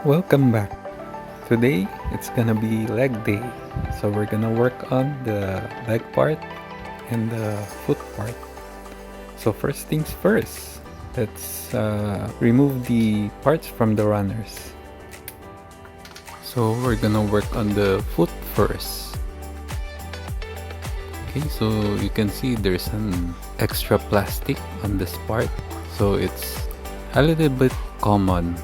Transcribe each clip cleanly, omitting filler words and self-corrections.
Welcome back. Today it's gonna be leg day, so we're gonna work on the leg part and the foot part. So first things first, let's remove the parts from the runners. So we're gonna work on the foot first. Okay, so you can see there's an extra plastic on this part, so it's a little bit common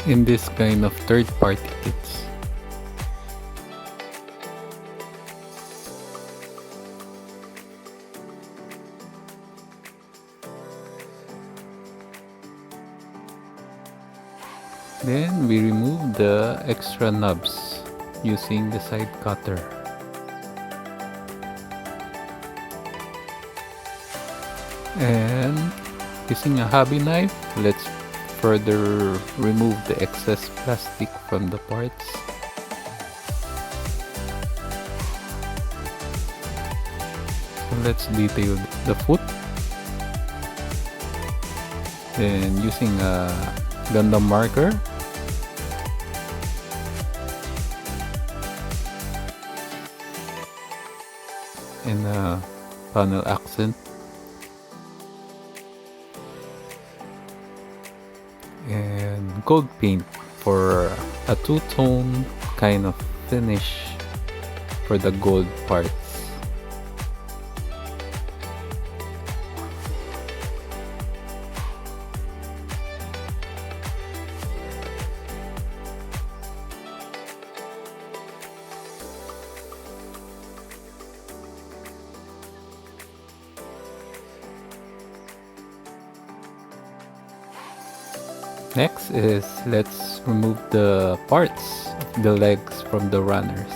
in this kind of third-party kits. Then we remove the extra knobs using the side cutter. And using a hobby knife, let's further remove the excess plastic from the parts. So let's detail the foot. Then using a Gundam marker, and a panel accent, and gold paint for a two-tone kind of finish for the gold parts. Next is let's remove the parts of the legs from the runners.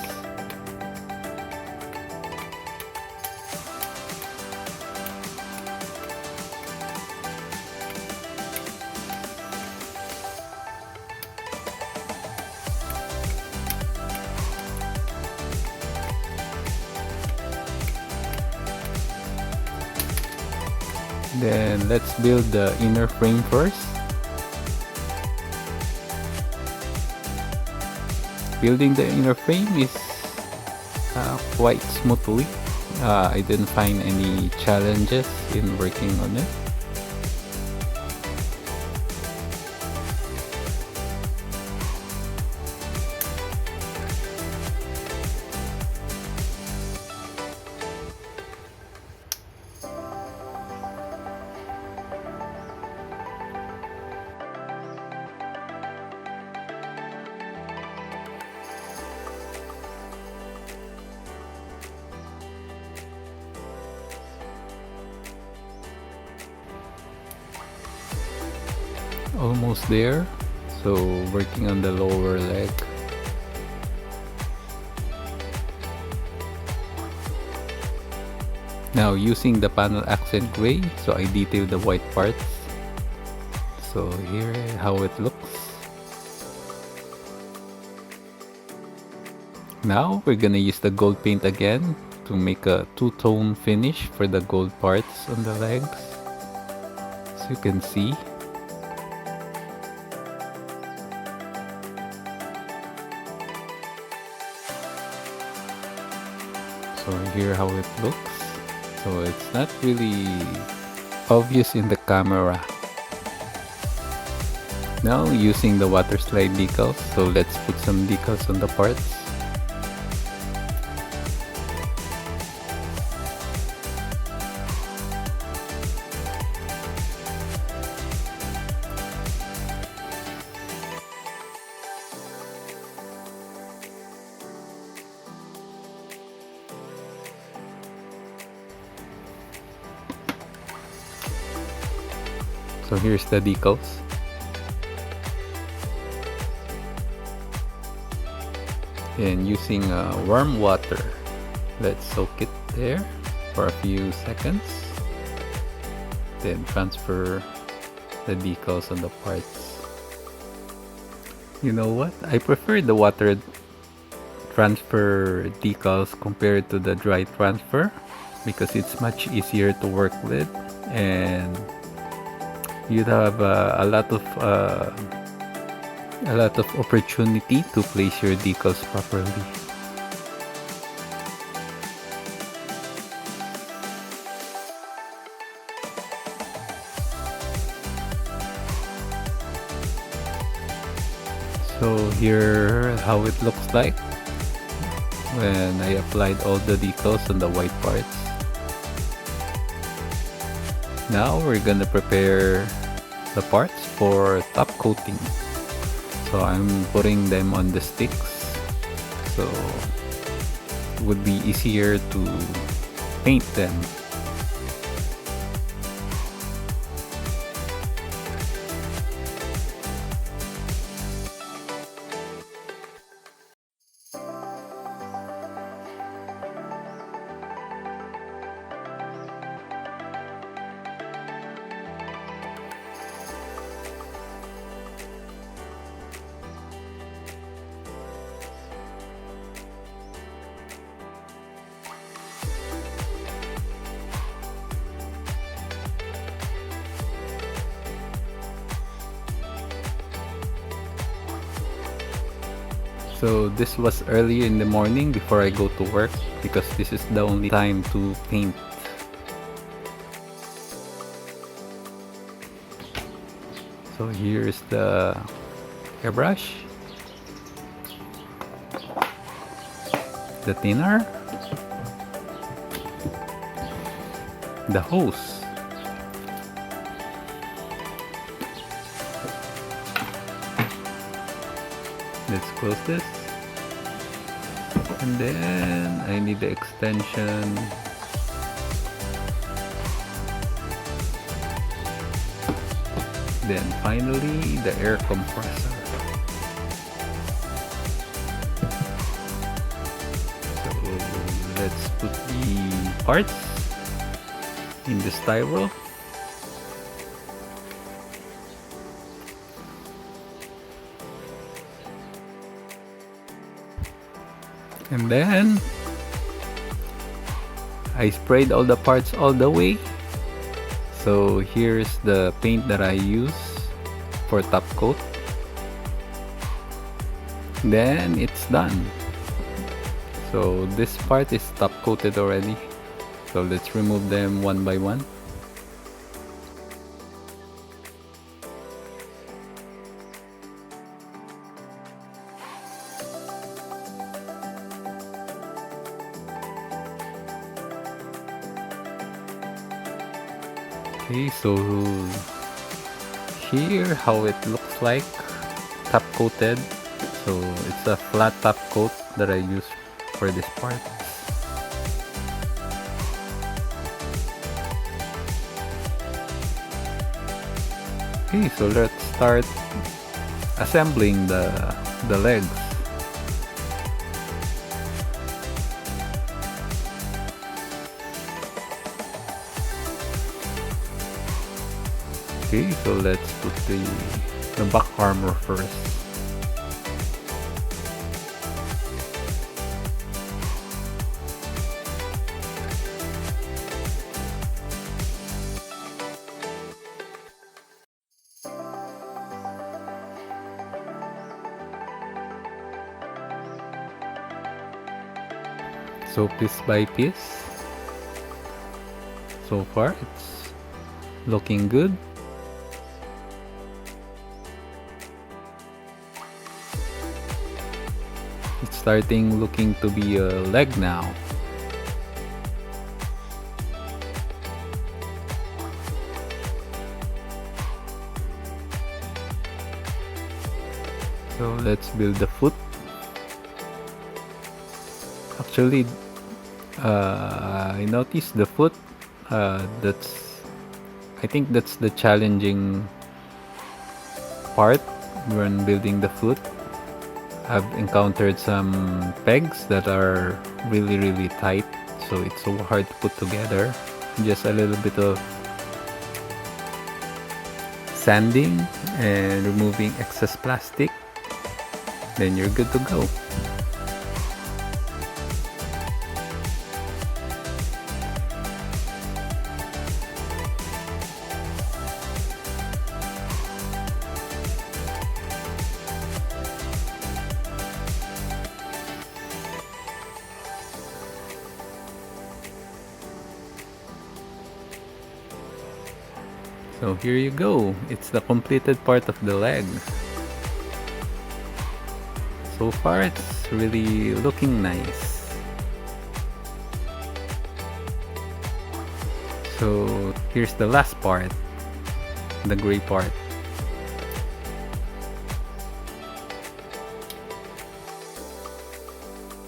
Then let's build the inner frame first. Building the inner frame is quite smoothly. I didn't find any challenges in working on it. Almost there. So working on the lower leg. Now using the panel accent gray, so I detail the white parts. So here how it looks. Now we're gonna use the gold paint again to make a two-tone finish for the gold parts on the legs. So you can see. So here how it looks. So it's not really obvious in the camera. Now using the water slide decals, so let's put some decals on the parts. So here's the decals. And using warm water, let's soak it there for a few seconds. Then transfer the decals on the parts. You know what? I prefer the water transfer decals compared to the dry transfer because it's much easier to work with, and you'd have a lot of a lot of opportunity to place your decals properly. So here how it looks like when I applied all the decals on the white parts. Now we're gonna prepare the parts for top coating. So I'm putting them on the sticks, so it would be easier to paint them. So this was early in the morning before I go to work, because this is the only time to paint. So here's the airbrush, the thinner, the hose, let's close this, and then I need the extension, then finally the air compressor. So let's put the parts in the styro. And then I sprayed all the parts all the way. So here's the paint that I use for top coat. Then it's done. So this part is top coated already. So let's remove them one by one. Okay, so here how it looks like top coated. So it's a flat top coat that I use for this part. Okay, so let's start assembling the legs. Okay, so let's put the back armor first. So piece by piece. So far it's looking good. It's starting looking to be a leg now. So let's build the foot. Actually, I noticed the foot. I think that's the challenging part when building the foot. I've encountered some pegs that are really tight, so it's so hard to put together. Just a little bit of sanding and removing excess plastic, then you're good to go. So here you go, it's the completed part of the leg. So far it's really looking nice. So here's the last part, the gray part.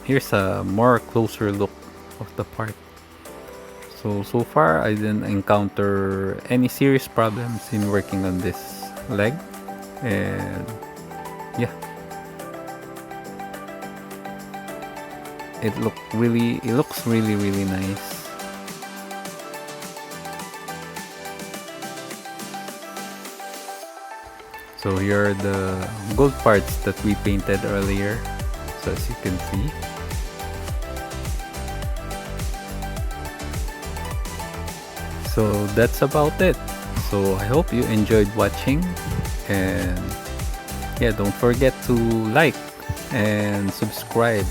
Here's a more closer look of the part. So far I didn't encounter any serious problems in working on this leg, and yeah, it looks really nice. So here are the gold parts that we painted earlier, so as you can see. So that's about it. So I hope you enjoyed watching, and yeah, don't forget to like and subscribe,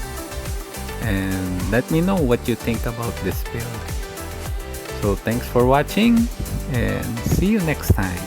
and let me know what you think about this build. So thanks for watching, and see you next time.